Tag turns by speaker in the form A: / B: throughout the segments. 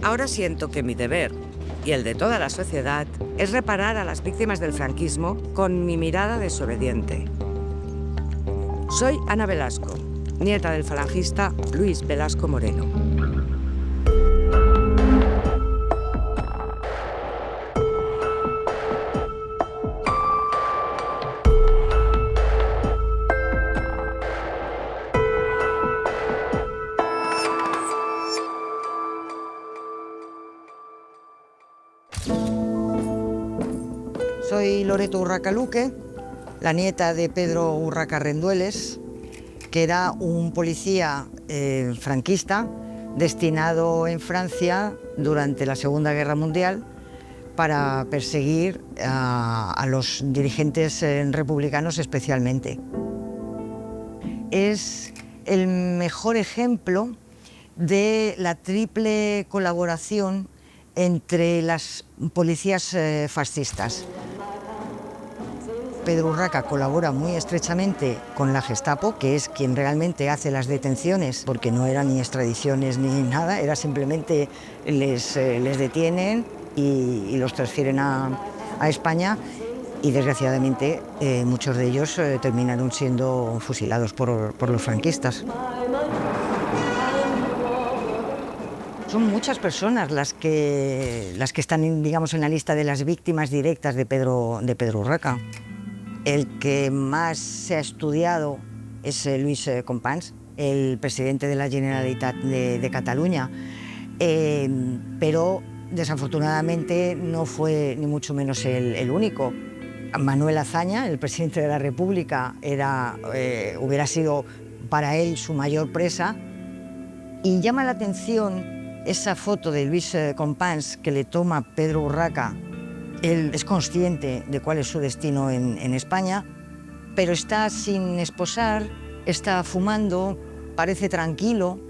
A: Ahora siento que mi deber, y el de toda la sociedad, es reparar a las víctimas del franquismo con mi mirada desobediente. Soy Ana Velasco, nieta del falangista Luis Velasco Moreno.
B: Soy Loreto Urraca Luque, la nieta de Pedro Urraca Rendueles, que era un policía franquista destinado en Francia durante la Segunda Guerra Mundial para perseguir a los dirigentes republicanos especialmente. Es el mejor ejemplo de la triple colaboración entre las policías fascistas. Pedro Urraca colabora muy estrechamente con la Gestapo, que es quien realmente hace las detenciones, porque no eran ni extradiciones ni nada, era simplemente les detienen y los transfieren a España, y desgraciadamente muchos de ellos terminaron siendo fusilados por los franquistas. Son muchas personas las que están, digamos, en la lista de las víctimas directas de Pedro Urraca. El que más se ha estudiado es Lluís Companys, el presidente de la Generalitat de Cataluña, pero desafortunadamente no fue ni mucho menos el único. Manuel Azaña, el presidente de la República, hubiera sido para él su mayor presa, y llama la atención esa foto de Lluís Companys que le toma Pedro Urraca. Él es consciente de cuál es su destino en España, pero está sin esposar, está fumando, parece tranquilo.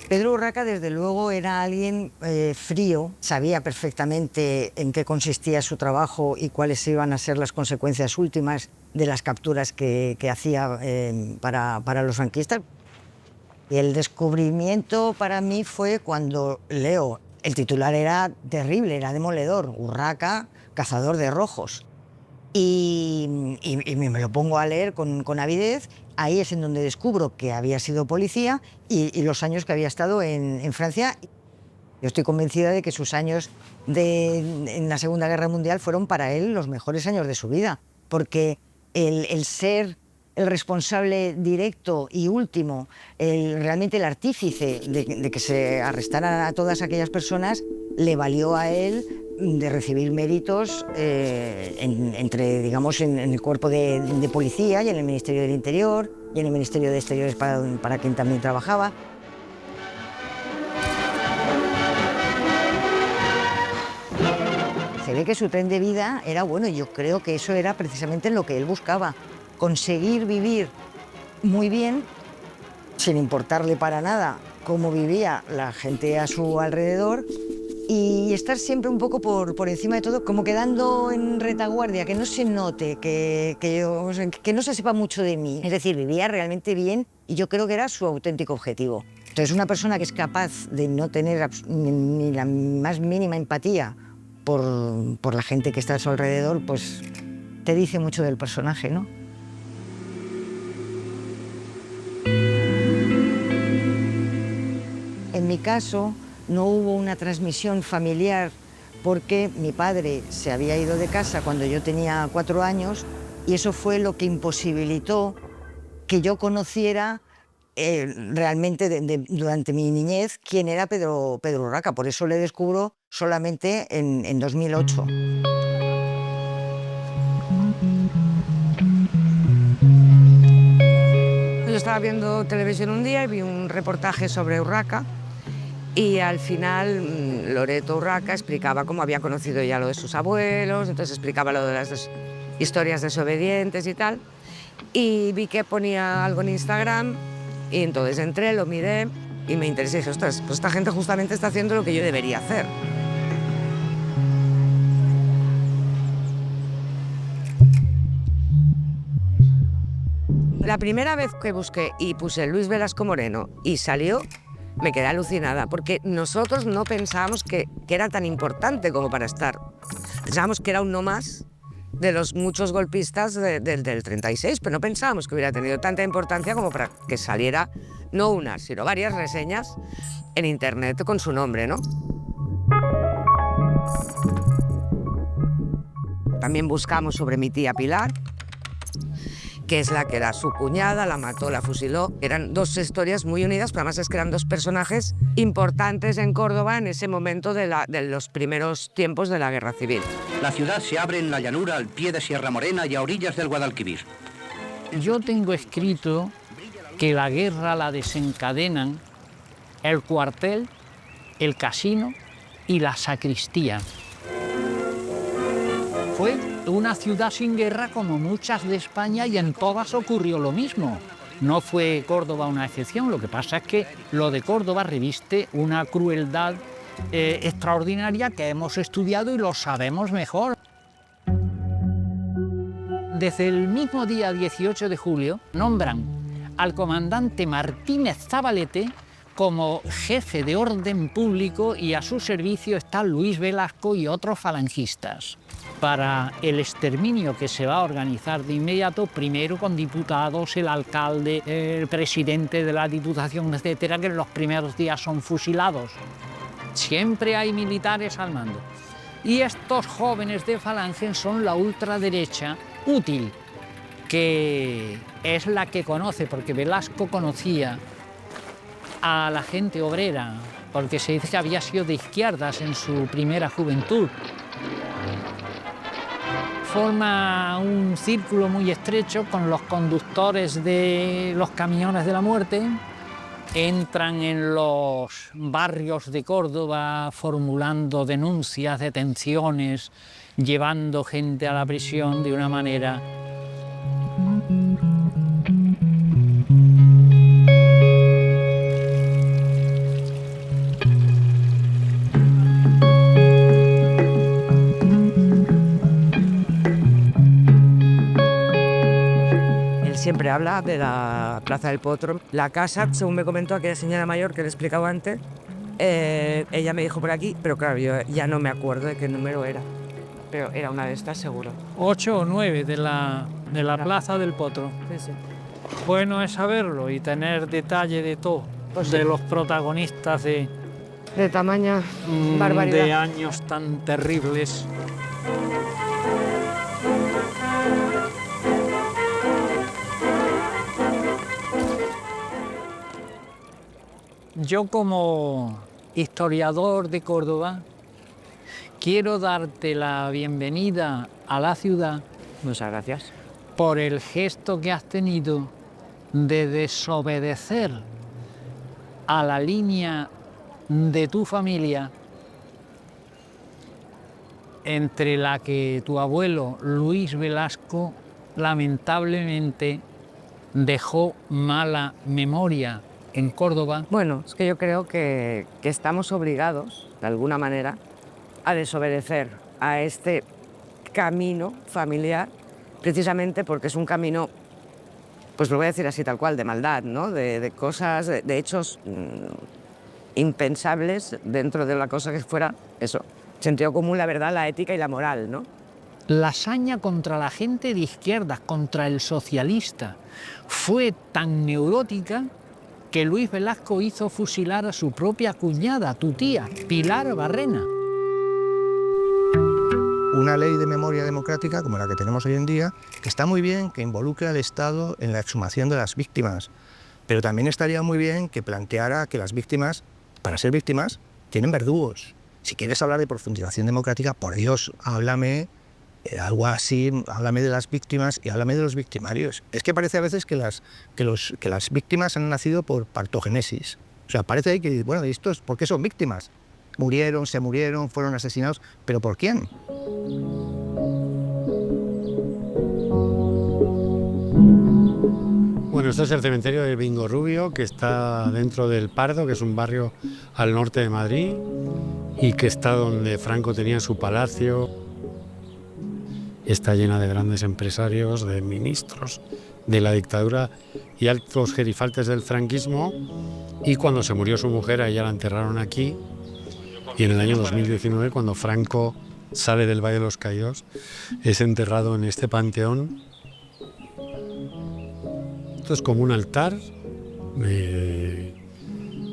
B: Pedro Urraca, desde luego, era alguien frío, sabía perfectamente en qué consistía su trabajo y cuáles iban a ser las consecuencias últimas de las capturas que hacía para los franquistas. Y el descubrimiento para mí fue cuando leo, el titular era terrible, era demoledor: Urraca, cazador de rojos. Y me lo pongo a leer con avidez. Ahí es en donde descubro que había sido policía y los años que había estado en Francia. Yo estoy convencida de que sus años en la Segunda Guerra Mundial fueron para él los mejores años de su vida, porque el ser el responsable directo y último, realmente el artífice de que se arrestaran a todas aquellas personas, le valió a él de recibir méritos digamos, en el cuerpo de policía y en el Ministerio del Interior y en el Ministerio de Exteriores para quien también trabajaba. Se ve que su tren de vida era bueno, y yo creo que eso era precisamente lo que él buscaba: conseguir vivir muy bien, sin importarle para nada cómo vivía la gente a su alrededor, y estar siempre un poco por encima de todo, como quedando en retaguardia, que no se note, que no se sepa mucho de mí. Es decir, vivía realmente bien, y yo creo que era su auténtico objetivo. Entonces, una persona que es capaz de no tener ni la más mínima empatía por la gente que está a su alrededor, pues te dice mucho del personaje, ¿no? En mi caso, no hubo una transmisión familiar porque mi padre se había ido de casa cuando yo tenía 4 años, y eso fue lo que imposibilitó que yo conociera realmente durante mi niñez quién era Pedro Urraca. Por eso le descubro solamente en 2008.
A: Yo estaba viendo televisión un día y vi un reportaje sobre Urraca, y al final Loreto Urraca explicaba cómo había conocido ya lo de sus abuelos, entonces explicaba lo de las historias desobedientes y tal, y vi que ponía algo en Instagram, y entonces entré, lo miré y me interesé y dije: ostras, pues esta gente justamente está haciendo lo que yo debería hacer. La primera vez que busqué y puse Luis Velasco Moreno y salió, Me quedé alucinada, porque nosotros no pensábamos que era tan importante como para estar. Pensábamos que era uno más de los muchos golpistas del 36, pero no pensábamos que hubiera tenido tanta importancia como para que saliera no una, sino varias reseñas en internet con su nombre, ¿no? También buscamos sobre mi tía Pilar, que es la que era su cuñada, la mató, la fusiló. Eran dos historias muy unidas, pero además es que eran dos personajes importantes en Córdoba en ese momento de los primeros tiempos de la Guerra Civil.
C: La ciudad se abre en la llanura al pie de Sierra Morena y a orillas del Guadalquivir.
D: Yo tengo escrito que la guerra la desencadenan el cuartel, el casino y la sacristía. Fue una ciudad sin guerra como muchas de España y en todas ocurrió lo mismo. No fue Córdoba una excepción, lo que pasa es que lo de Córdoba reviste una crueldad extraordinaria que hemos estudiado y lo sabemos mejor. Desde el mismo día 18 de julio nombran al comandante Martínez Zabalete como jefe de orden público y a su servicio está Luis Velasco y otros falangistas. Para el exterminio que se va a organizar de inmediato, primero con diputados, el alcalde, el presidente de la diputación, etcétera, que en los primeros días son fusilados. Siempre hay militares al mando. Y estos jóvenes de Falange son la ultraderecha útil, que es la que conoce, porque Velasco conocía a la gente obrera, porque se dice que había sido de izquierdas en su primera juventud. Forma un círculo muy estrecho con los conductores de los camiones de la muerte, entran en los barrios de Córdoba formulando denuncias, detenciones, llevando gente a la prisión de una manera.
A: Siempre habla de la Plaza del Potro. La casa, según me comentó aquella señora mayor que le explicaba antes, ella me dijo por aquí, pero claro, yo ya no me acuerdo de qué número era. Pero era una de estas seguro.
D: 8 o 9 de la Plaza del Potro.
A: Sí, sí.
D: Bueno es saberlo y tener detalle de todo, pues de los protagonistas de
A: tamaña barbaridad.
D: De años tan terribles. Yo como historiador de Córdoba quiero darte la bienvenida a la ciudad.
A: Muchas gracias.
D: Por el gesto que has tenido de desobedecer a la línea de tu familia, entre la que tu abuelo Luis Velasco lamentablemente dejó mala memoria en Córdoba.
A: Bueno, es que yo creo que estamos obligados, de alguna manera, a desobedecer a este camino familiar, precisamente porque es un camino, pues lo voy a decir así tal cual, de maldad, ¿no? De cosas, de hechos impensables dentro de la cosa que fuera eso. Sentido común, la verdad, la ética y la moral, ¿no?
D: La hazaña contra la gente de izquierdas, contra el socialista, fue tan neurótica que Luis Velasco hizo fusilar a su propia cuñada, tu tía, Pilar Barrena.
E: Una ley de memoria democrática como la que tenemos hoy en día, que está muy bien que involucre al Estado en la exhumación de las víctimas, pero también estaría muy bien que planteara que las víctimas, para ser víctimas, tienen verdugos. Si quieres hablar de profundización democrática, por Dios, háblame algo así, háblame de las víctimas y háblame de los victimarios. Es que parece a veces que las víctimas han nacido por partogénesis. O sea, parece que, bueno, estos, ¿por qué son víctimas? Murieron, se murieron, fueron asesinados, ¿pero por quién?
F: Bueno, este es el cementerio del Bingo Rubio, que está dentro del Pardo, que es un barrio al norte de Madrid, y que está donde Franco tenía su palacio. está llena de grandes empresarios, de ministros de la dictadura y altos gerifaltes del franquismo. Y cuando se murió su mujer, a ella la enterraron aquí. Y en el año 2019, cuando Franco sale del Valle de los Caídos, es enterrado en este panteón. Esto es como un altar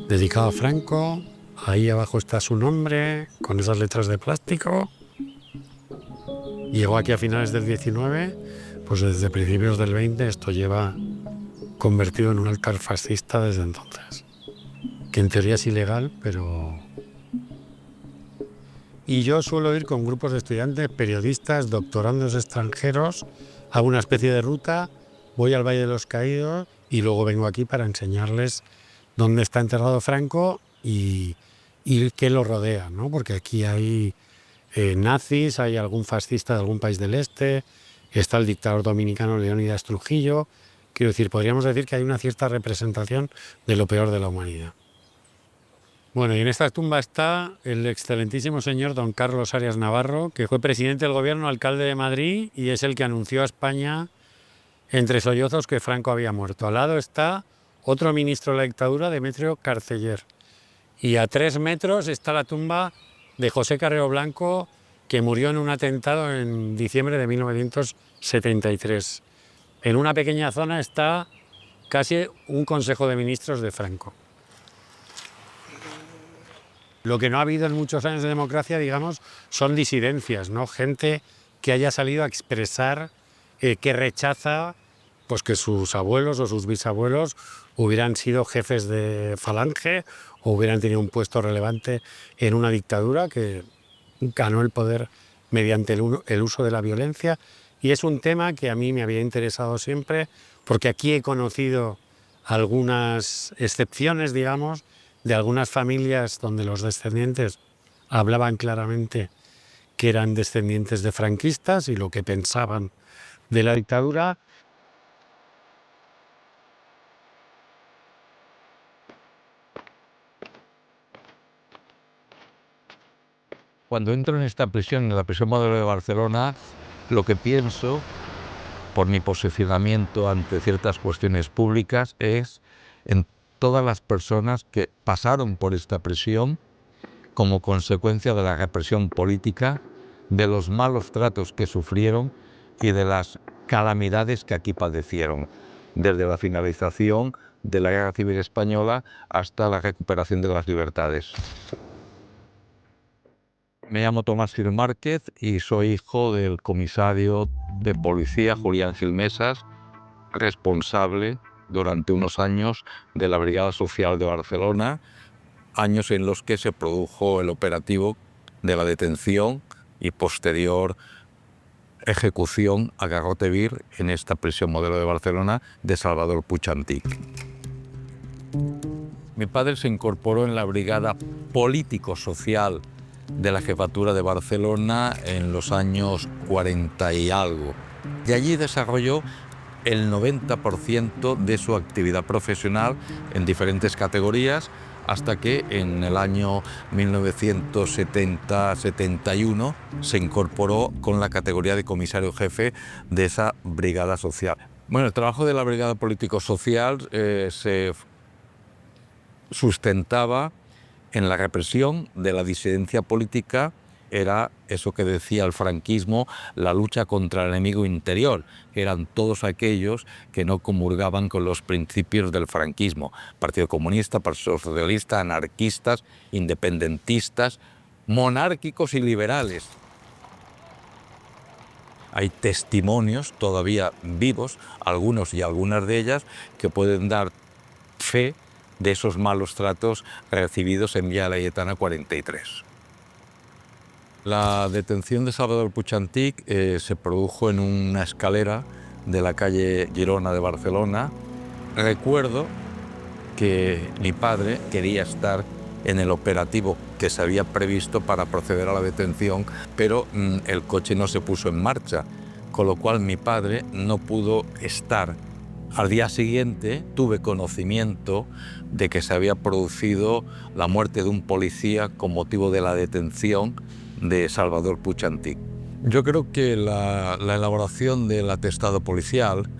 F: dedicado a Franco. Ahí abajo está su nombre, con esas letras de plástico. Llegó aquí a finales del 19, pues desde principios del 20 esto lleva convertido en un altar fascista desde entonces. Que en teoría es ilegal, pero... Y yo suelo ir con grupos de estudiantes, periodistas, doctorandos extranjeros, hago una especie de ruta, voy al Valle de los Caídos y luego vengo aquí para enseñarles dónde está enterrado Franco y qué lo rodea, ¿no? Porque aquí hay nazis, hay algún fascista de algún país del este, está el dictador dominicano Leónidas Trujillo. Quiero decir, podríamos decir que hay una cierta representación de lo peor de la humanidad. Bueno, y en esta tumba está el excelentísimo señor don Carlos Arias Navarro, que fue presidente del gobierno, alcalde de Madrid, y es el que anunció a España entre sollozos que Franco había muerto. Al lado está otro ministro de la dictadura, Demetrio Carceller. Y a 3 metros está la tumba de José Carrero Blanco, que murió en un atentado en diciembre de 1973. En una pequeña zona está casi un consejo de ministros de Franco. Lo que no ha habido en muchos años de democracia, digamos, son disidencias, ¿no? Gente que haya salido a expresar que rechaza pues, que sus abuelos o sus bisabuelos hubieran sido jefes de falange o hubieran tenido un puesto relevante en una dictadura que ganó el poder mediante el uso de la violencia. Y es un tema que a mí me había interesado siempre, porque aquí he conocido algunas excepciones, digamos, de algunas familias donde los descendientes hablaban claramente que eran descendientes de franquistas y lo que pensaban de la dictadura.
G: Cuando entro en esta prisión, en la prisión modelo de Barcelona, lo que pienso, por mi posicionamiento ante ciertas cuestiones públicas, es en todas las personas que pasaron por esta prisión como consecuencia de la represión política, de los malos tratos que sufrieron y de las calamidades que aquí padecieron, desde la finalización de la Guerra Civil Española hasta la recuperación de las libertades. Me llamo Tomás Gil Márquez y soy hijo del comisario de policía Julián Gil Mesas, responsable durante unos años de la Brigada Social de Barcelona, años en los que se produjo el operativo de la detención y posterior ejecución a garrote vil en esta prisión modelo de Barcelona de Salvador Puig Antich. Mi padre se incorporó en la Brigada Político-Social de la Jefatura de Barcelona en los años 40 y algo. Y allí desarrolló el 90% de su actividad profesional en diferentes categorías, hasta que en el año 1970-71 se incorporó con la categoría de comisario jefe de esa brigada social. Bueno, el trabajo de la Brigada Político-Social se sustentaba en la represión de la disidencia política. Era eso que decía el franquismo, la lucha contra el enemigo interior, que eran todos aquellos que no comulgaban con los principios del franquismo. Partido Comunista, Partido Socialista, anarquistas, independentistas, monárquicos y liberales. Hay testimonios todavía vivos, algunos y algunas de ellas, que pueden dar fe de esos malos tratos recibidos en Vía Laietana 43. La detención de Salvador Puig Antich se produjo en una escalera de la calle Girona de Barcelona. Recuerdo que mi padre quería estar en el operativo que se había previsto para proceder a la detención, pero el coche no se puso en marcha, con lo cual mi padre no pudo estar. Al día siguiente tuve conocimiento de que se había producido la muerte de un policía con motivo de la detención de Salvador Puig Antich. Yo creo que la elaboración del atestado policial,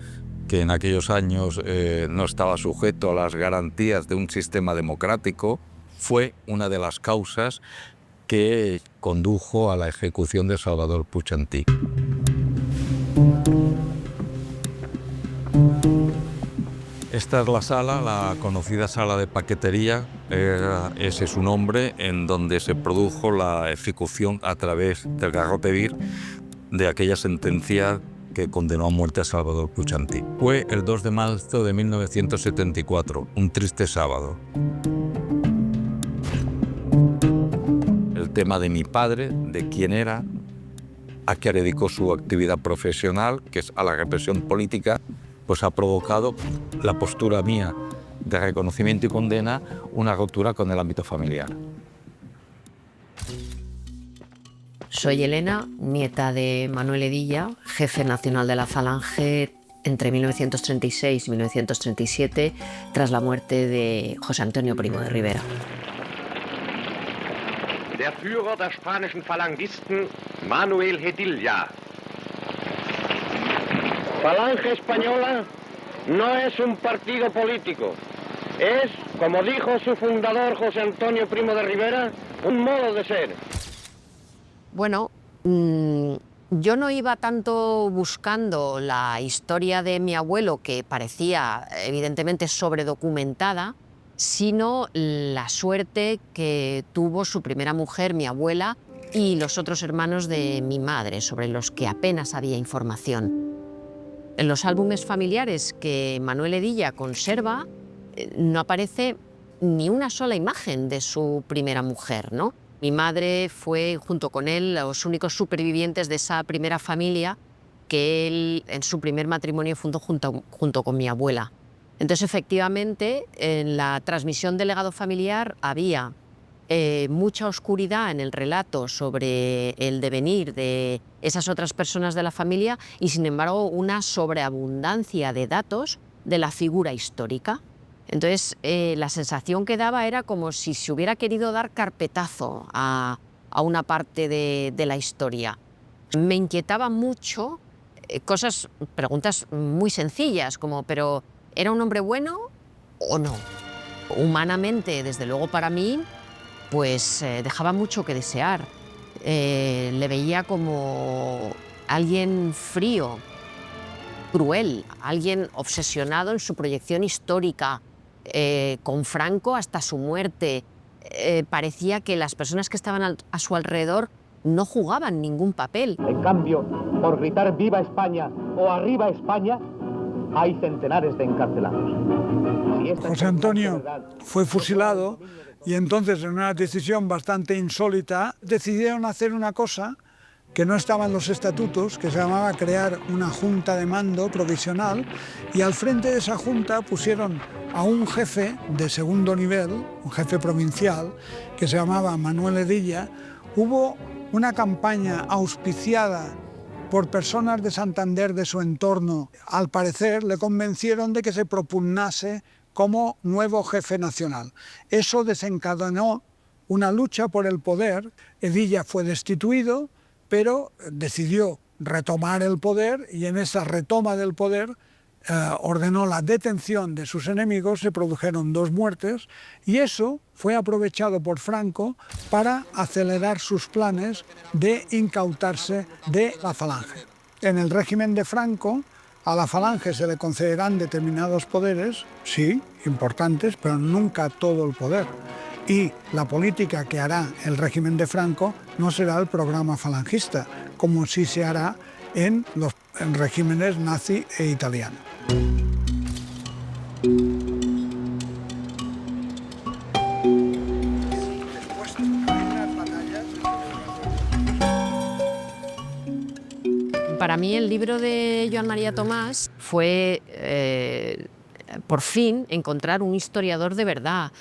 G: que en aquellos años no estaba sujeto a las garantías de un sistema democrático, fue una de las causas que condujo a la ejecución de Salvador Puig Antich. Esta es la sala, la conocida sala de paquetería, ese es su nombre, en donde se produjo la ejecución a través del garrote vil de aquella sentencia que condenó a muerte a Salvador Puig Antich. Fue el 2 de marzo de 1974, un triste sábado. El tema de mi padre, de quién era, a qué dedicó su actividad profesional, que es a la represión política, pues ha provocado la postura mía de reconocimiento y condena, una ruptura con el ámbito familiar.
H: Soy Elena, nieta de Manuel Hedilla, jefe nacional de la Falange entre 1936 y 1937, tras la muerte de José Antonio Primo de Rivera.
I: Der Führer der spanischen Falangisten, Manuel Hedilla. Falange Española no es un partido político. Es, como dijo su fundador José Antonio Primo de Rivera, un modo de ser.
H: Bueno, yo no iba tanto buscando la historia de mi abuelo, que parecía evidentemente sobredocumentada, sino la suerte que tuvo su primera mujer, mi abuela, y los otros hermanos de mi madre, sobre los que apenas había información. En los álbumes familiares que Manuel Hedilla conserva, no aparece ni una sola imagen de su primera mujer, ¿no? Mi madre fue, junto con él, los únicos supervivientes de esa primera familia que él, en su primer matrimonio, fundó junto con mi abuela. Entonces, efectivamente, en la transmisión del legado familiar había mucha oscuridad en el relato sobre el devenir de esas otras personas de la familia y, sin embargo, una sobreabundancia de datos de la figura histórica. Entonces, la sensación que daba era como si se hubiera querido dar carpetazo a una parte de la historia. Me inquietaba mucho preguntas muy sencillas, como, ¿pero era un hombre bueno o no? Humanamente, desde luego para mí, pues dejaba mucho que desear. Le veía como alguien frío, cruel, alguien obsesionado en su proyección histórica, con Franco hasta su muerte. Parecía que las personas que estaban a su alrededor no jugaban ningún papel.
J: En cambio, por gritar ¡Viva España! O ¡Arriba España!, hay centenares de encarcelados.
K: José Antonio fue fusilado y entonces, en una decisión bastante insólita, decidieron hacer una cosa que no estaba en los estatutos, que se llamaba crear una junta de mando provisional, y al frente de esa junta pusieron a un jefe de segundo nivel, un jefe provincial, que se llamaba Manuel Hedilla. Hubo una campaña auspiciada por personas de Santander, de su entorno. Al parecer le convencieron de que se propugnase como nuevo jefe nacional. Eso desencadenó una lucha por el poder. Hedilla fue destituido, pero decidió retomar el poder, y en esa retoma del poder ordenó la detención de sus enemigos. Se produjeron 2 muertes y eso fue aprovechado por Franco para acelerar sus planes de incautarse de la Falange. En el régimen de Franco, a la Falange se le concederán determinados poderes, sí, importantes, pero nunca todo el poder. Y la política que hará el régimen de Franco no será el programa falangista, como sí se hará en los regímenes nazi e italiano.
H: Para mí el libro de Joan María Tomàs fue, por fin, encontrar un historiador de verdad,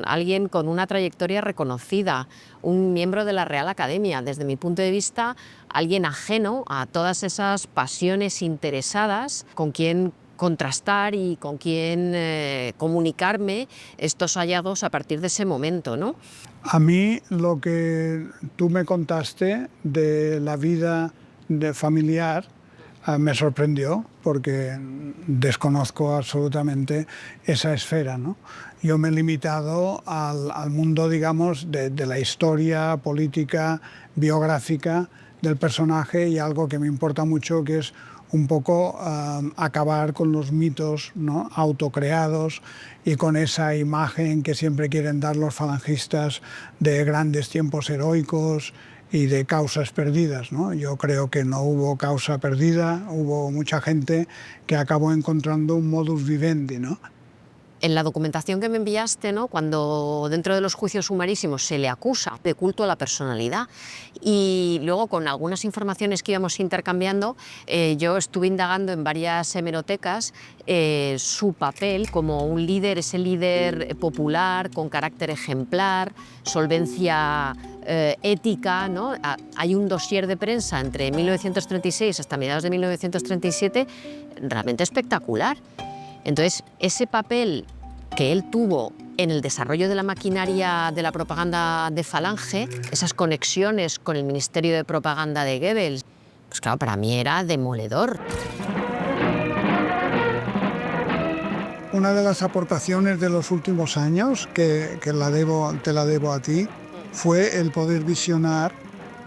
H: alguien con una trayectoria reconocida, un miembro de la Real Academia. Desde mi punto de vista, alguien ajeno a todas esas pasiones interesadas, con quien contrastar y con quién comunicarme estos hallazgos a partir de ese momento, ¿no?
K: A mí lo que tú me contaste de la vida familiar me sorprendió porque desconozco absolutamente esa esfera, ¿no? Yo me he limitado al mundo, digamos, de la historia política, biográfica del personaje y algo que me importa mucho, que es un poco acabar con los mitos, ¿no?, autocreados y con esa imagen que siempre quieren dar los falangistas de grandes tiempos heroicos y de causas perdidas, ¿no? Yo creo que no hubo causa perdida, hubo mucha gente que acabó encontrando un modus vivendi, ¿no?
H: En la documentación que me enviaste, ¿no?, cuando dentro de los juicios sumarísimos se le acusa de culto a la personalidad, y luego con algunas informaciones que íbamos intercambiando, yo estuve indagando en varias hemerotecas su papel como un líder, ese líder popular con carácter ejemplar, solvencia ética, ¿no? Hay un dossier de prensa entre 1936 hasta mediados de 1937 realmente espectacular. Entonces, ese papel que él tuvo en el desarrollo de la maquinaria de la propaganda de Falange, esas conexiones con el Ministerio de Propaganda de Goebbels, pues claro, para mí era demoledor.
K: Una de las aportaciones de los últimos años, que te la debo a ti, fue el poder visionar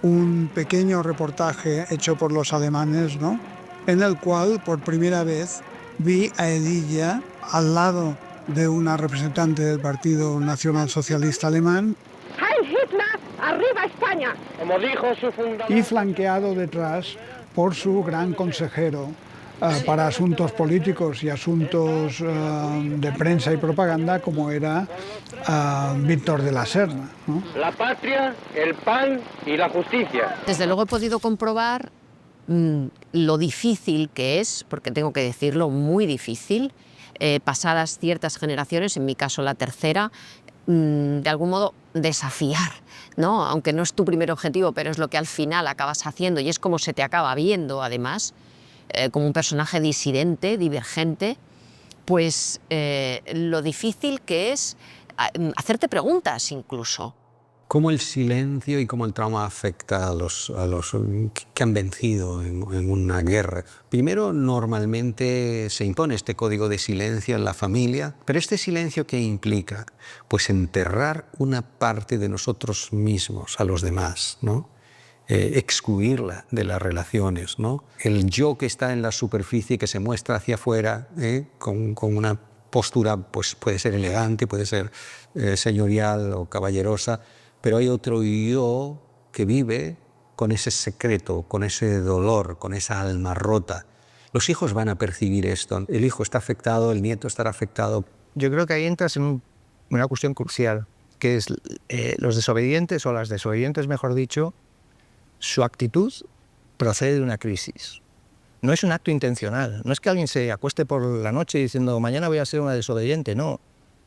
K: un pequeño reportaje hecho por los alemanes, ¿no?, en el cual por primera vez vi a Hedilla al lado de una representante del Partido Nacional Socialista Alemán.
I: ¡Heil Hitler! ¡Arriba España! Como dijo su fundador.
K: Y flanqueado detrás por su gran consejero para asuntos políticos y asuntos de prensa y propaganda, como era Víctor de la Serna, ¿no?
I: La patria, el pan y la justicia.
H: Desde luego he podido comprobar lo difícil que es, porque tengo que decirlo, muy difícil, pasadas ciertas generaciones, en mi caso la tercera, de algún modo desafiar, ¿no? Aunque no es tu primer objetivo, pero es lo que al final acabas haciendo y es como se te acaba viendo, además, como un personaje disidente, divergente, pues lo difícil que es hacerte preguntas incluso.
L: ¿Cómo el silencio y cómo el trauma afecta a los que han vencido en una guerra? Primero, normalmente se impone este código de silencio en la familia, pero este silencio, ¿qué implica? Pues enterrar una parte de nosotros mismos a los demás, ¿no? Excluirla de las relaciones, ¿no? El yo que está en la superficie, que se muestra hacia afuera, con una postura, pues puede ser elegante, puede ser señorial o caballerosa, pero hay otro yo que vive con ese secreto, con ese dolor, con esa alma rota. Los hijos van a percibir esto. El hijo está afectado, el nieto estará afectado.
E: Yo creo que ahí entras en una cuestión crucial, que es los desobedientes, o las desobedientes, mejor dicho, su actitud procede de una crisis. No es un acto intencional. No es que alguien se acueste por la noche diciendo mañana voy a ser una desobediente, no.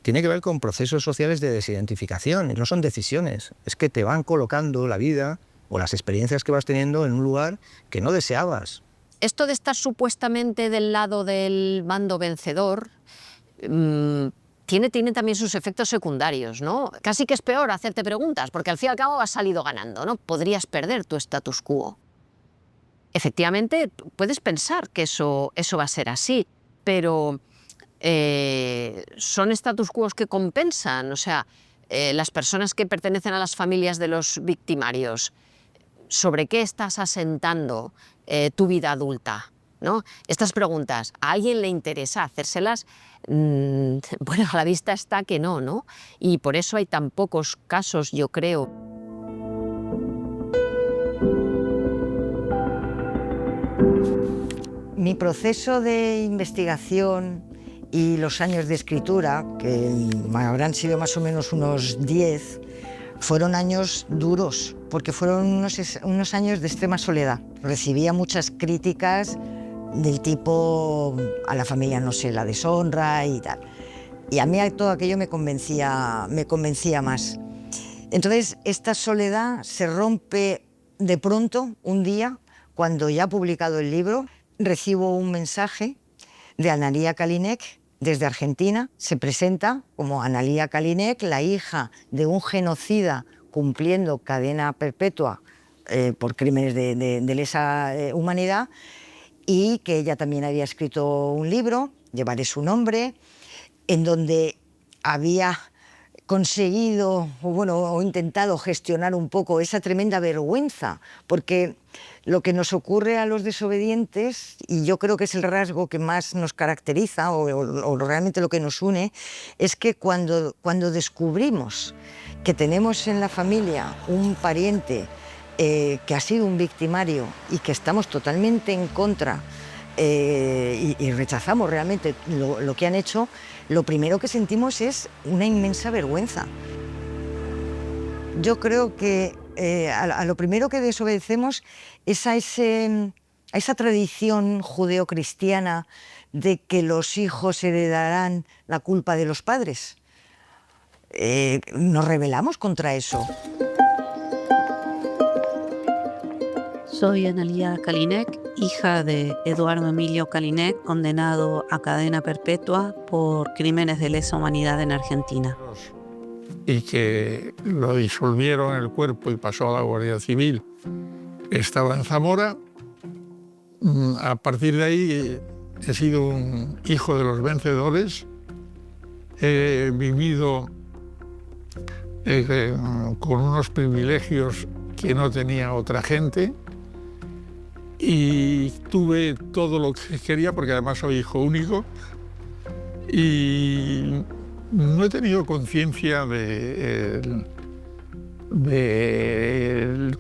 E: Tiene que ver con procesos sociales de desidentificación, no son decisiones. Es que te van colocando la vida o las experiencias que vas teniendo en un lugar que no deseabas.
H: Esto de estar supuestamente del lado del bando vencedor tiene también sus efectos secundarios, ¿no? Casi que es peor hacerte preguntas, porque al fin y al cabo has salido ganando, ¿no? Podrías perder tu status quo. Efectivamente, puedes pensar que eso va a ser así, pero son status quos que compensan, o sea, las personas que pertenecen a las familias de los victimarios, ¿sobre qué estás asentando tu vida adulta? ¿No? Estas preguntas, ¿a alguien le interesa hacérselas? Bueno, a la vista está que no, ¿no? Y por eso hay tan pocos casos, yo creo.
B: Mi proceso de investigación y los años de escritura, que habrán sido más o menos unos 10, fueron años duros, porque fueron unos años de extrema soledad. Recibía muchas críticas del tipo, a la familia no se la deshonra y tal. Y a mí todo aquello me convencía más. Entonces, esta soledad se rompe de pronto, un día, cuando ya he publicado el libro, recibo un mensaje de Analía Kalinek desde Argentina. Se presenta como Analía Kalinek, la hija de un genocida cumpliendo cadena perpetua por crímenes de lesa humanidad, y que ella también había escrito un libro, Llevaré su nombre, en donde había conseguido o intentado gestionar un poco esa tremenda vergüenza, porque lo que nos ocurre a los desobedientes, y yo creo que es el rasgo que más nos caracteriza o realmente lo que nos une, es que cuando descubrimos que tenemos en la familia un pariente que ha sido un victimario y que estamos totalmente en contra y rechazamos realmente lo que han hecho, lo primero que sentimos es una inmensa vergüenza. Yo creo que a lo primero que desobedecemos es a esa tradición judeocristiana de que los hijos heredarán la culpa de los padres. Nos rebelamos contra eso.
M: Soy Analía Kalinek, hija de Eduardo Emilio Kalinek, condenado a cadena perpetua por crímenes de lesa humanidad en Argentina.
N: Y que lo disolvieron el cuerpo y pasó a la Guardia Civil. Estaba en Zamora. A partir de ahí he sido un hijo de los vencedores. He vivido con unos privilegios que no tenía otra gente. Y tuve todo lo que quería, porque además soy hijo único, y no he tenido conciencia del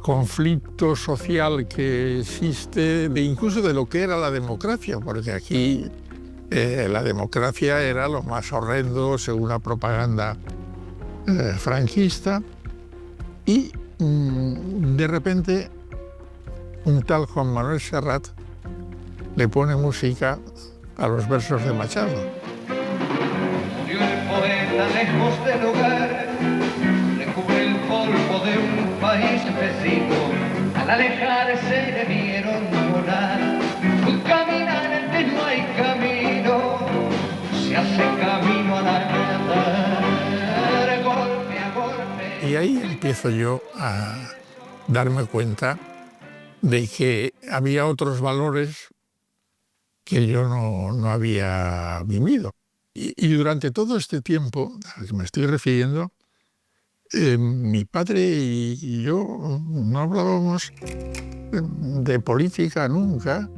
N: conflicto social que existe, incluso de lo que era la democracia, porque aquí la democracia era lo más horrendo según la propaganda franquista, y de repente un tal Juan Manuel Serrat le pone música a los versos de Machado.
O: Murió el poeta lejos del hogar, recubre el polvo de un país vecino, al alejarse le vieron volar, un caminar en que no hay camino, se hace camino a la nada, golpe a golpe.
N: Y ahí empiezo yo a darme cuenta de que había otros valores que yo no había vivido. Y durante todo este tiempo al que me estoy refiriendo, mi padre y yo no hablábamos de política nunca.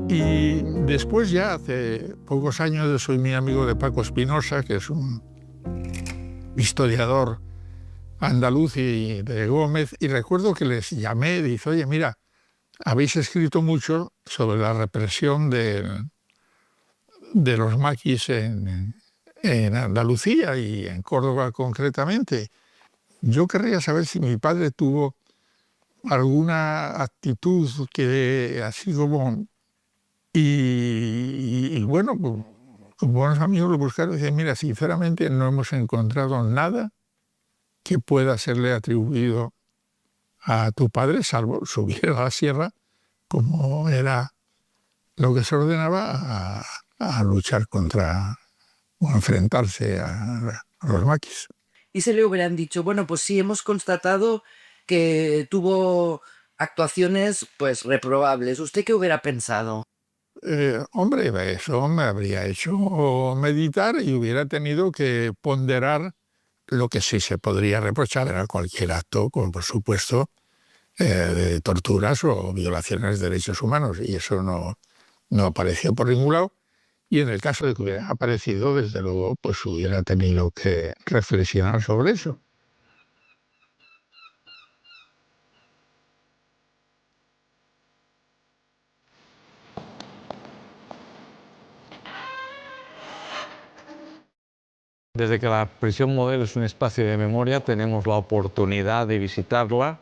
N: Y después, ya hace pocos años, soy muy amigo de Paco Espinosa, que es un historiador andaluz y de Gómez, y recuerdo que les llamé, dice, oye, mira, habéis escrito mucho sobre la represión de los maquis en Andalucía y en Córdoba concretamente. Yo querría saber si mi padre tuvo alguna actitud que así como... Y bueno, pues, como buenos amigos lo buscaron y dicen, mira, sinceramente no hemos encontrado nada que pueda serle atribuido a tu padre, salvo subir a la sierra, como era lo que se ordenaba, a luchar contra o enfrentarse a los maquis.
P: Y se le hubieran dicho, bueno, pues sí, hemos constatado que tuvo actuaciones pues reprobables. ¿Usted qué hubiera pensado?
N: Hombre, eso me habría hecho meditar y hubiera tenido que ponderar lo que sí se podría reprochar era cualquier acto, como por supuesto, de torturas o violaciones de derechos humanos. Y eso no apareció por ningún lado. Y en el caso de que hubiera aparecido, desde luego, pues hubiera tenido que reflexionar sobre eso.
G: Desde que la prisión modelo es un espacio de memoria, tenemos la oportunidad de visitarla.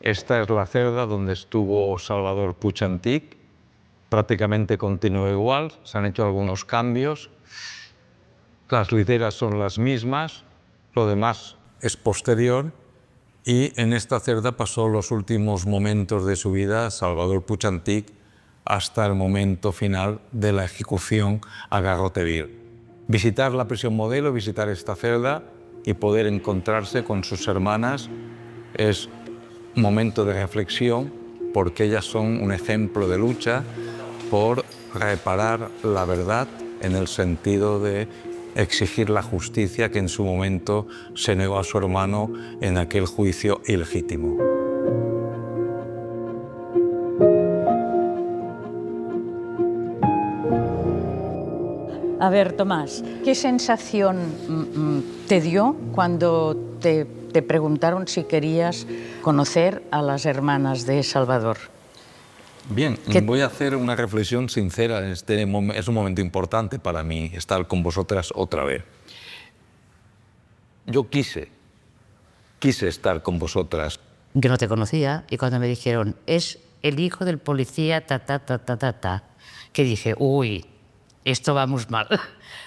G: Esta es la celda donde estuvo Salvador Puig Antich. Prácticamente continúa igual, se han hecho algunos cambios. Las literas son las mismas, lo demás es posterior. Y en esta celda pasó los últimos momentos de su vida Salvador Puig Antich, hasta el momento final de la ejecución a garrote vil. Visitar la prisión modelo, visitar esta celda y poder encontrarse con sus hermanas es un momento de reflexión, porque ellas son un ejemplo de lucha por reparar la verdad, en el sentido de exigir la justicia que en su momento se negó a su hermano en aquel juicio ilegítimo.
Q: A ver, Tomás, ¿qué sensación te dio cuando te preguntaron si querías conocer a las hermanas de Salvador?
G: Bien, voy a hacer una reflexión sincera. Es un momento importante para mí estar con vosotras otra vez. Yo quise estar con vosotras.
R: Yo no te conocía y cuando me dijeron, es el hijo del policía, que dije, uy, esto vamos mal.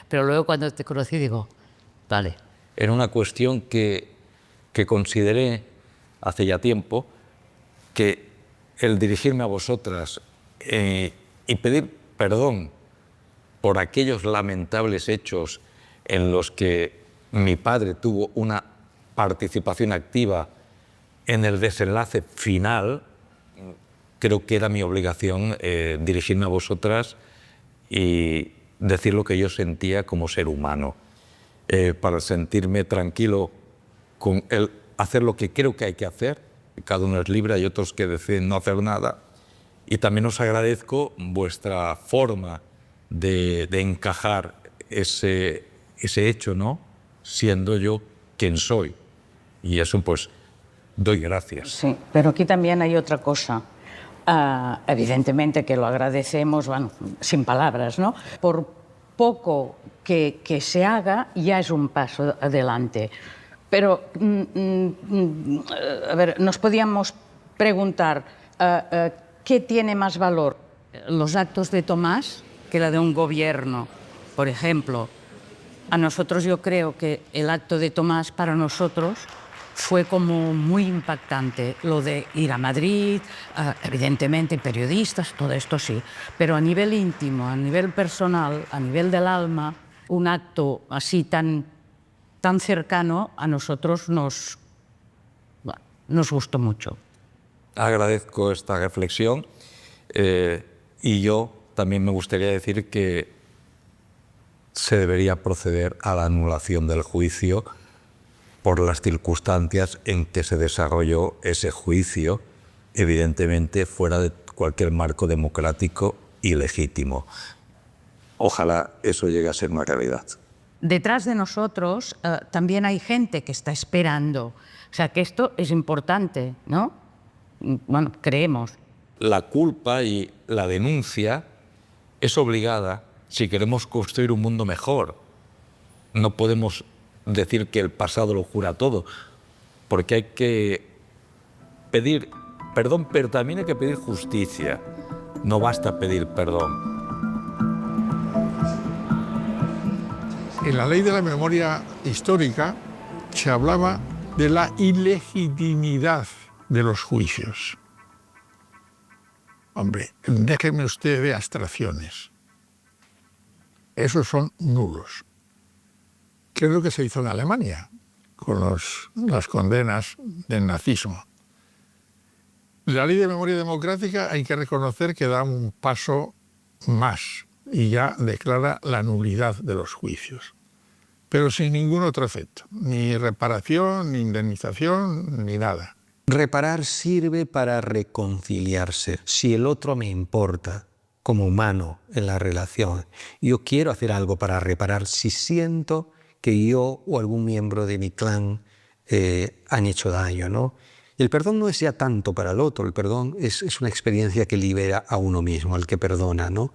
R: Pero luego cuando te conocí digo, vale.
G: Era una cuestión que consideré hace ya tiempo, que el dirigirme a vosotras y pedir perdón por aquellos lamentables hechos en los que mi padre tuvo una participación activa en el desenlace final, creo que era mi obligación dirigirme a vosotras y decir lo que yo sentía como ser humano, para sentirme tranquilo con el hacer lo que creo que hay que hacer. Cada uno es libre, hay otros que deciden no hacer nada. Y también os agradezco vuestra forma de encajar ese hecho, ¿no? Siendo yo quien soy. Y eso, pues, doy gracias.
Q: Sí, pero aquí también hay otra cosa. Evidentemente que lo agradecemos, bueno, sin palabras, ¿no? Por poco que se haga, ya es un paso adelante. Pero, a ver, nos podíamos preguntar, ¿qué tiene más valor? ¿Los actos de Tomás que la de un gobierno? Por ejemplo, a nosotros yo creo que el acto de Tomás para nosotros fue como muy impactante, lo de ir a Madrid, evidentemente periodistas, todo esto sí, pero a nivel íntimo, a nivel personal, a nivel del alma, un acto así tan cercano a nosotros nos gustó mucho.
G: Agradezco esta reflexión y yo también me gustaría decir que se debería proceder a la anulación del juicio por las circunstancias en que se desarrolló ese juicio, evidentemente fuera de cualquier marco democrático y legítimo. Ojalá eso llegue a ser una realidad.
Q: Detrás de nosotros también hay gente que está esperando. O sea, que esto es importante, ¿no? Bueno, creemos.
G: La culpa y la denuncia es obligada si queremos construir un mundo mejor. No podemos decir que el pasado lo cura todo, porque hay que pedir perdón, pero también hay que pedir justicia. No basta pedir perdón.
N: En la ley de la memoria histórica se hablaba de la ilegitimidad de los juicios. Hombre, déjeme usted de abstracciones. Esos son nulos. ¿Qué es lo que se hizo en Alemania con las condenas del nazismo? La ley de memoria democrática hay que reconocer que da un paso más y ya declara la nulidad de los juicios, pero sin ningún otro efecto, ni reparación, ni indemnización, ni nada.
L: Reparar sirve para reconciliarse. Si el otro me importa como humano en la relación, yo quiero hacer algo para reparar si siento que yo o algún miembro de mi clan han hecho daño, ¿no? El perdón no es ya tanto para el otro, el perdón es una experiencia que libera a uno mismo, al que perdona, ¿no?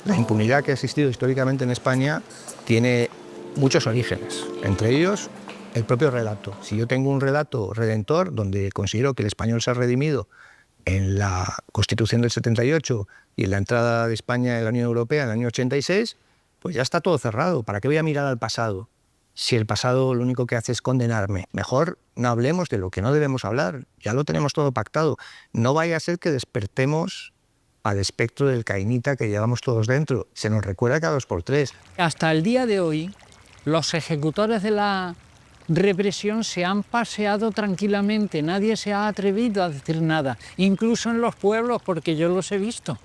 E: La impunidad que ha existido históricamente en España tiene muchos orígenes, entre ellos el propio relato. Si yo tengo un relato redentor donde considero que el español se ha redimido en la Constitución del 78 y en la entrada de España en la Unión Europea en el año 86, pues ya está todo cerrado. ¿Para qué voy a mirar al pasado? si el pasado lo único que hace es condenarme, mejor no hablemos de lo que no debemos hablar, ya lo tenemos todo pactado. No vaya a ser que despertemos al espectro del cainita que llevamos todos dentro. Se nos recuerda cada 2 por 3.
D: Hasta el día de hoy, los ejecutores de la represión se han paseado tranquilamente, nadie se ha atrevido a decir nada, incluso en los pueblos, porque yo los he visto.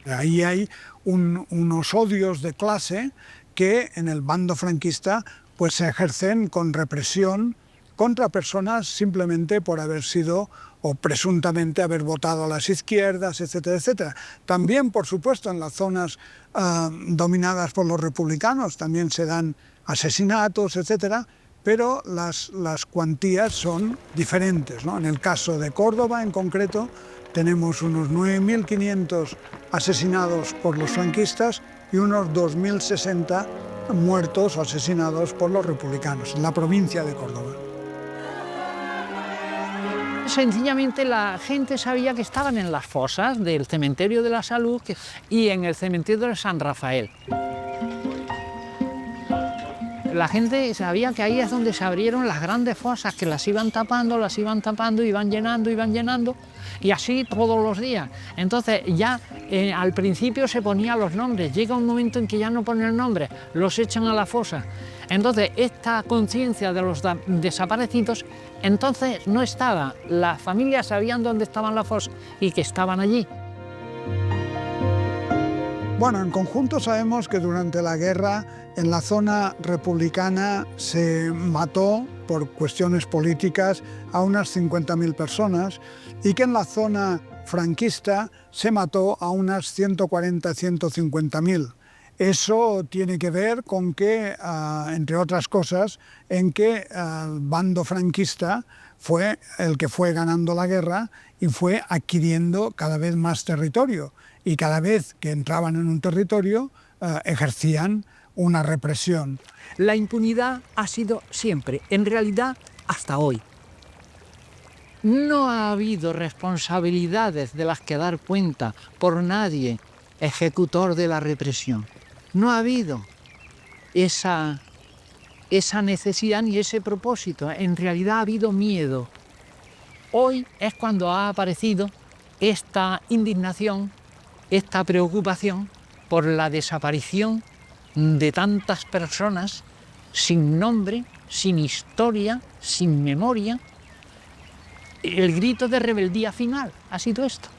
K: Ahí hay unos odios de clase que en el bando franquista pues se ejercen con represión contra personas simplemente por haber sido o presuntamente haber votado a las izquierdas, etcétera, etcétera. También, por supuesto, en las zonas dominadas por los republicanos también se dan asesinatos, etcétera, pero las cuantías son diferentes, ¿no? En el caso de Córdoba, en concreto, tenemos unos 9.500 asesinados por los franquistas y unos 2.060 muertos o asesinados por los republicanos, en la provincia de Córdoba.
D: Sencillamente la gente sabía que estaban en las fosas del cementerio de la Salud y en el cementerio de San Rafael. La gente sabía que ahí es donde se abrieron las grandes fosas, que las iban tapando, iban llenando, y así todos los días. Entonces ya al principio se ponían los nombres, llega un momento en que ya no ponen el nombre, los echan a la fosa. Entonces esta conciencia de los desaparecidos, entonces no estaba. Las familias sabían dónde estaban las fosas y que estaban allí.
K: Bueno, en conjunto sabemos que durante la guerra en la zona republicana se mató por cuestiones políticas a unas 50.000 personas y que en la zona franquista se mató a unas 140-150.000. Eso tiene que ver con que, entre otras cosas, en que el bando franquista fue el que fue ganando la guerra y fue adquiriendo cada vez más territorio. Y cada vez que entraban en un territorio ejercían una represión.
D: La impunidad ha sido siempre, en realidad hasta hoy. No ha habido responsabilidades de las que dar cuenta por nadie ejecutor de la represión. No ha habido esa necesidad ni ese propósito. En realidad ha habido miedo. Hoy es cuando ha aparecido esta indignación, esta preocupación por la desaparición de tantas personas sin nombre, sin historia, sin memoria. El grito de rebeldía final ha sido esto.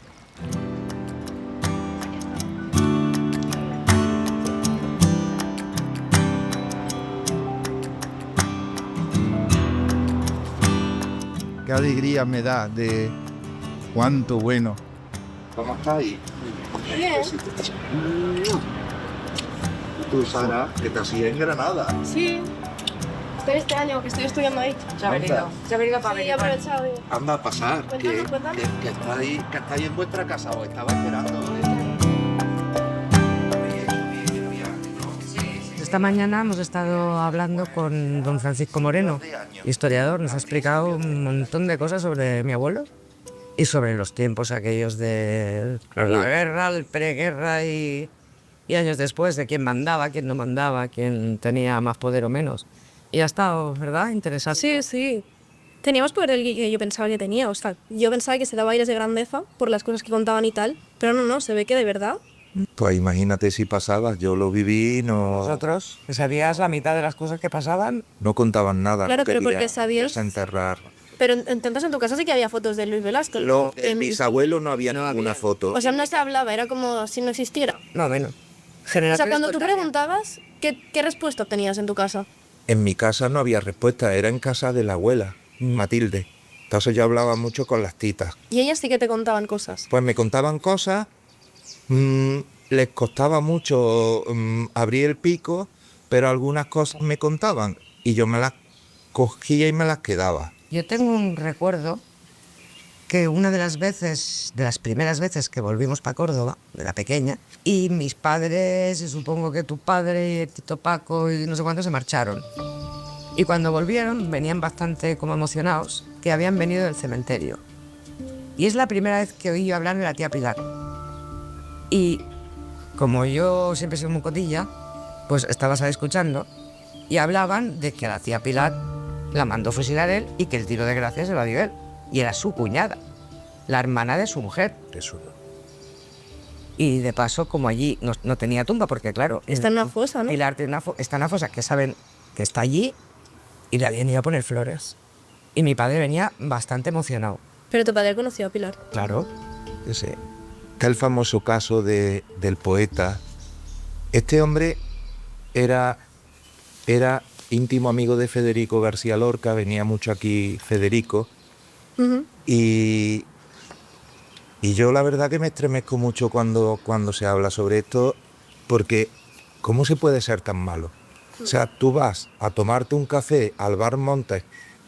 S: Qué alegría me da de cuánto bueno. ¿Cómo estáis?
T: Bien.
S: Tú, Sara, que te hacías en Granada.
T: Sí. Estoy este año, que estoy estudiando ahí.
A: Se ha venido para venir.
T: Sí, he aprovechado.
S: Anda a pasar,
T: Cuéntame, cuéntame.
S: que estáis en vuestra casa, os estaba esperando.
A: Esta mañana hemos estado hablando con don Francisco Moreno, historiador. Nos ha explicado un montón de cosas sobre mi abuelo y sobre los tiempos aquellos de la guerra, el preguerra y años después, de quién mandaba, quién no mandaba, quién tenía más poder o menos. Y ha estado, ¿verdad?, interesante.
T: Sí, sí. Teníamos poder el que yo pensaba que tenía. O sea, yo pensaba que se daba aires de grandeza por las cosas que contaban y tal, pero no, se ve que de verdad.
S: Pues imagínate si pasabas, yo lo viví, no...
A: ¿Vosotros? ¿Que sabías la mitad de las cosas que pasaban?
S: No contaban nada.
T: Claro, pero porque sabías...
S: Desenterrar.
T: Pero entonces en tu casa sí que había fotos de Luis Velasco.
S: No, en mis abuelos no había ninguna foto.
T: O sea, no se hablaba, era como si no existiera.
A: No, menos.
T: O sea, cuando tú preguntabas, ¿qué respuesta obtenías en tu casa?
S: En mi casa no había respuesta, era en casa de la abuela, Matilde. Entonces yo hablaba mucho con las titas.
T: Y ellas sí que te contaban cosas.
S: Pues me contaban cosas, les costaba mucho abrir el pico, pero algunas cosas me contaban y yo me las cogía y me las quedaba.
A: Yo tengo un recuerdo que una de las primeras veces que volvimos para Córdoba, de la pequeña, y mis padres, y supongo que tu padre y el Tito Paco y no sé cuántos se marcharon. Y cuando volvieron, venían bastante como emocionados, que habían venido del cementerio. Y es la primera vez que oí yo hablar de la tía Pilar. Y como yo siempre he sido muy cotilla, pues estabas ahí escuchando y hablaban de que a la tía Pilar la mandó fusilar él y que el tiro de gracia se lo dio él. Y era su cuñada, la hermana de su mujer.
S: Eso no.
A: Y de paso, como allí no tenía tumba, porque claro...
T: Está en una fosa, ¿no?
A: Pilar está en una fosa que saben que está allí y le habían ido a poner flores. Y mi padre venía bastante emocionado.
T: Pero tu padre conoció a Pilar.
A: Claro.
S: Ese. Está el famoso caso del poeta. Este hombre era íntimo amigo de Federico García Lorca, venía mucho aquí Federico. Y yo la verdad que me estremezco mucho cuando se habla sobre esto, porque ¿cómo se puede ser tan malo? O sea, tú vas a tomarte un café al bar Montes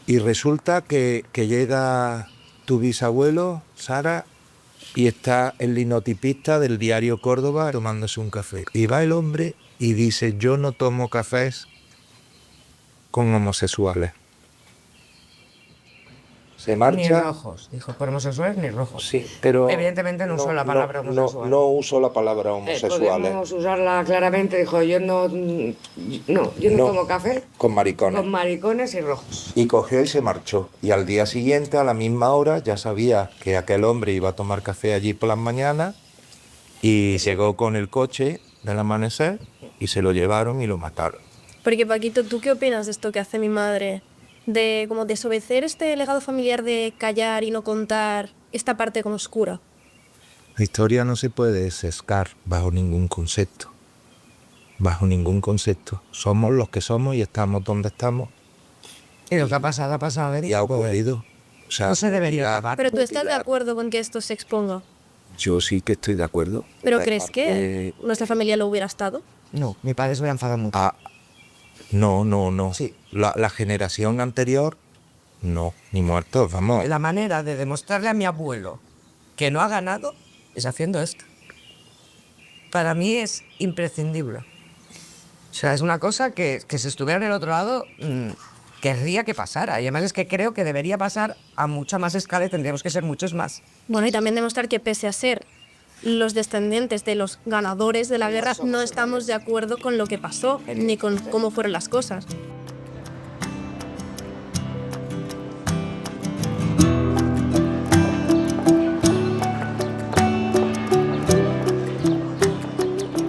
S: y resulta que llega tu bisabuelo, Sara, y está el linotipista del diario Córdoba tomándose un café. Y va el hombre y dice, yo no tomo cafés con homosexuales. Se marcha.
A: Ni rojos, dijo, por homosexuales ni rojos.
S: Sí, pero...
A: Evidentemente no usó la palabra homosexual.
S: No uso la palabra homosexuales.
A: Podemos usarla claramente, dijo, yo no tomo café
S: con maricones.
A: Con maricones y rojos.
S: Y cogió y se marchó. Y al día siguiente, a la misma hora, ya sabía que aquel hombre iba a tomar café allí por las mañanas y llegó con el coche del amanecer y se lo llevaron y lo mataron.
T: Porque Paquito, ¿tú qué opinas de esto que hace mi madre? De como desobedecer este legado familiar de callar y no contar esta parte como oscura.
S: La historia no se puede sesgar bajo ningún concepto. Bajo ningún concepto. Somos los que somos y estamos donde estamos.
A: Y lo que ha pasado.
S: Y ha ocurrido. O sea,
A: no se debería acabar.
T: Pero tú estás de acuerdo con que esto se exponga.
S: Yo sí que estoy de acuerdo.
T: ¿Pero crees que nuestra familia lo hubiera estado?
A: No, mi padre se hubiera enfadado mucho.
S: No. Sí. La generación anterior, no, ni muertos, vamos.
A: La manera de demostrarle a mi abuelo que no ha ganado es haciendo esto. Para mí es imprescindible. O sea, es una cosa que si estuviera en el otro lado, querría que pasara. Y además es que creo que debería pasar a mucha más escala y tendríamos que ser muchos más.
T: Bueno, y también demostrar que pese a ser los descendientes de los ganadores de la guerra, no estamos de acuerdo con lo que pasó, ni con cómo fueron las cosas.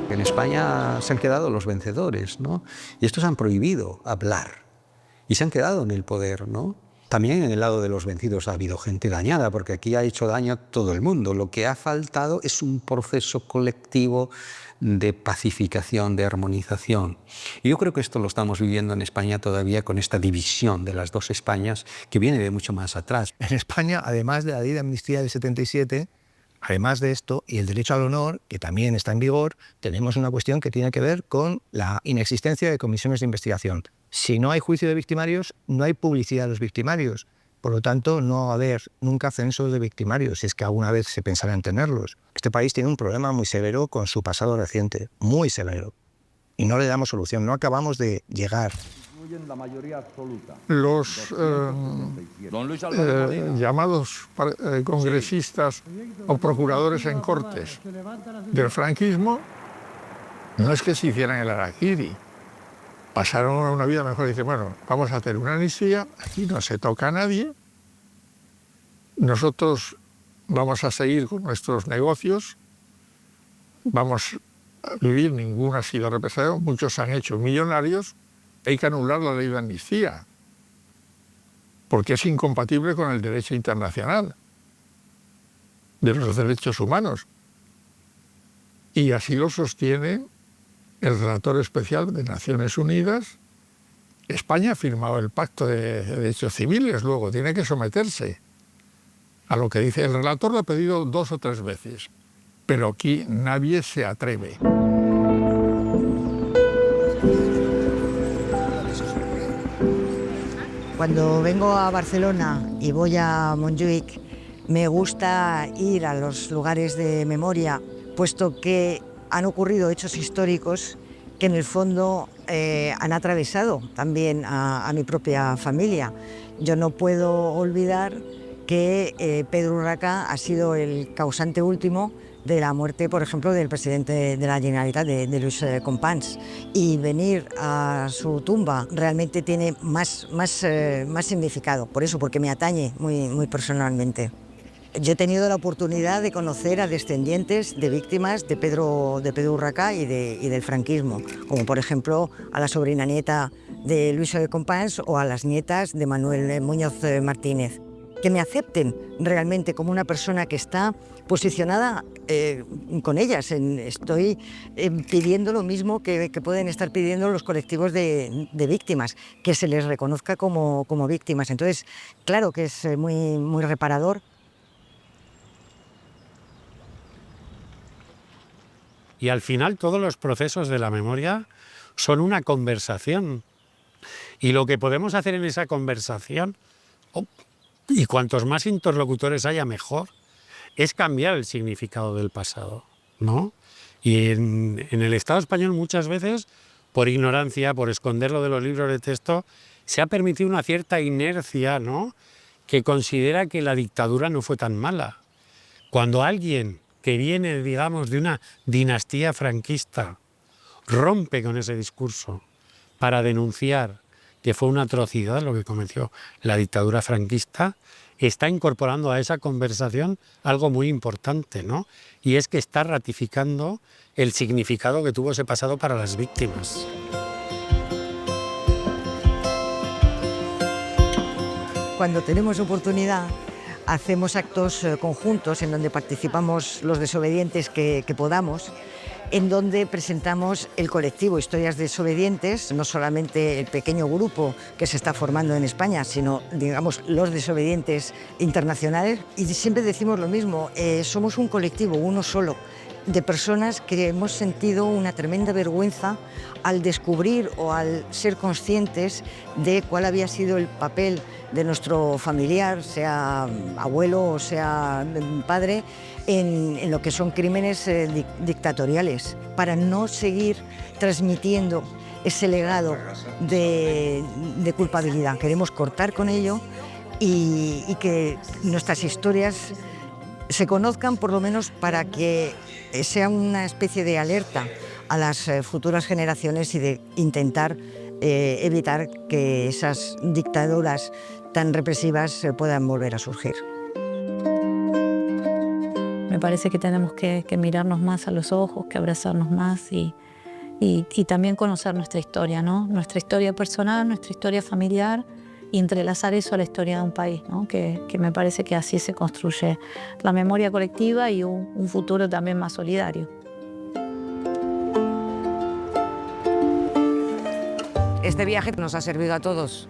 L: En España se han quedado los vencedores, ¿no? Y estos han prohibido hablar. Y se han quedado en el poder, ¿no? También en el lado de los vencidos ha habido gente dañada, porque aquí ha hecho daño todo el mundo. Lo que ha faltado es un proceso colectivo de pacificación, de armonización. Y yo creo que esto lo estamos viviendo en España todavía con esta división de las dos Españas, que viene de mucho más atrás.
E: En España, además de la ley de amnistía del 77, además de esto, y el derecho al honor, que también está en vigor, tenemos una cuestión que tiene que ver con la inexistencia de comisiones de investigación. Si no hay juicio de victimarios, no hay publicidad de los victimarios. Por lo tanto, no va a haber nunca censos de victimarios, si es que alguna vez se pensará en tenerlos. Este país tiene un problema muy severo con su pasado reciente, muy severo. Y no le damos solución, no acabamos de llegar.
N: Los llamados congresistas o procuradores en cortes del franquismo no es que se hicieran el harakiri. Pasaron a una vida mejor y dicen, bueno, vamos a hacer una amnistía, aquí no se toca a nadie, nosotros vamos a seguir con nuestros negocios, vamos a vivir, ninguno ha sido represado, muchos se han hecho millonarios, hay que anular la ley de amnistía, porque es incompatible con el derecho internacional de los derechos humanos. Y así lo sostiene el relator especial de Naciones Unidas. España ha firmado el Pacto de Derechos Civiles, luego tiene que someterse a lo que dice. El relator lo ha pedido 2 o 3 veces, pero aquí nadie se atreve.
B: Cuando vengo a Barcelona y voy a Montjuïc, me gusta ir a los lugares de memoria, puesto que han ocurrido hechos históricos que en el fondo han atravesado también a mi propia familia. Yo no puedo olvidar que Pedro Urraca ha sido el causante último de la muerte, por ejemplo, del presidente de la Generalitat, de Luis Companys, y venir a su tumba realmente tiene más significado, por eso, porque me atañe muy personalmente. Yo he tenido la oportunidad de conocer a descendientes de víctimas de Pedro Urraca y del franquismo, como por ejemplo a la sobrina nieta de Luis Companys o a las nietas de Manuel Muñoz Martínez. Que me acepten realmente como una persona que está posicionada con ellas. Estoy pidiendo lo mismo que pueden estar pidiendo los colectivos de víctimas, que se les reconozca como víctimas. Entonces, claro que es muy reparador.
F: Y al final todos los procesos de la memoria son una conversación. Y lo que podemos hacer en esa conversación, y cuantos más interlocutores haya mejor, es cambiar el significado del pasado, ¿no? Y en el Estado español muchas veces, por ignorancia, por esconderlo de los libros de texto, se ha permitido una cierta inercia, ¿no?, que considera que la dictadura no fue tan mala. Cuando alguien que viene, digamos, de una dinastía franquista rompe con ese discurso para denunciar que fue una atrocidad lo que cometió la dictadura franquista, está incorporando a esa conversación algo muy importante, ¿no? Y es que está ratificando el significado que tuvo ese pasado para las víctimas.
B: Cuando tenemos oportunidad, hacemos actos conjuntos en donde participamos los desobedientes que podamos, en donde presentamos el colectivo Historias Desobedientes, no solamente el pequeño grupo que se está formando en España, sino, digamos, los desobedientes internacionales. Y siempre decimos lo mismo, somos un colectivo, uno solo, de personas que hemos sentido una tremenda vergüenza al descubrir o al ser conscientes de cuál había sido el papel de nuestro familiar, sea abuelo o sea padre, en lo que son crímenes dictatoriales, para no seguir transmitiendo ese legado de culpabilidad. Queremos cortar con ello y que nuestras historias se conozcan, por lo menos para que sea una especie de alerta a las futuras generaciones y de intentar evitar que esas dictaduras tan represivas puedan volver a surgir.
M: Me parece que tenemos que mirarnos más a los ojos, que abrazarnos más y también conocer nuestra historia, ¿no? Nuestra historia personal, nuestra historia familiar, y entrelazar eso a la historia de un país, ¿no? Que me parece que así se construye la memoria colectiva y un futuro también más solidario.
A: Este viaje nos ha servido a todos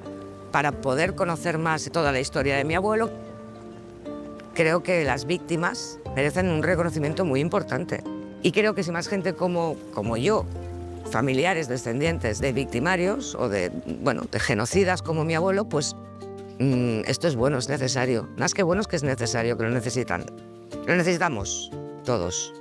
A: para poder conocer más toda la historia de mi abuelo. Creo que las víctimas merecen un reconocimiento muy importante. Y creo que si más gente como yo, familiares, descendientes de victimarios o de genocidas como mi abuelo, pues esto es bueno, es necesario. Más que bueno es que es necesario, que lo necesitan. Lo necesitamos todos.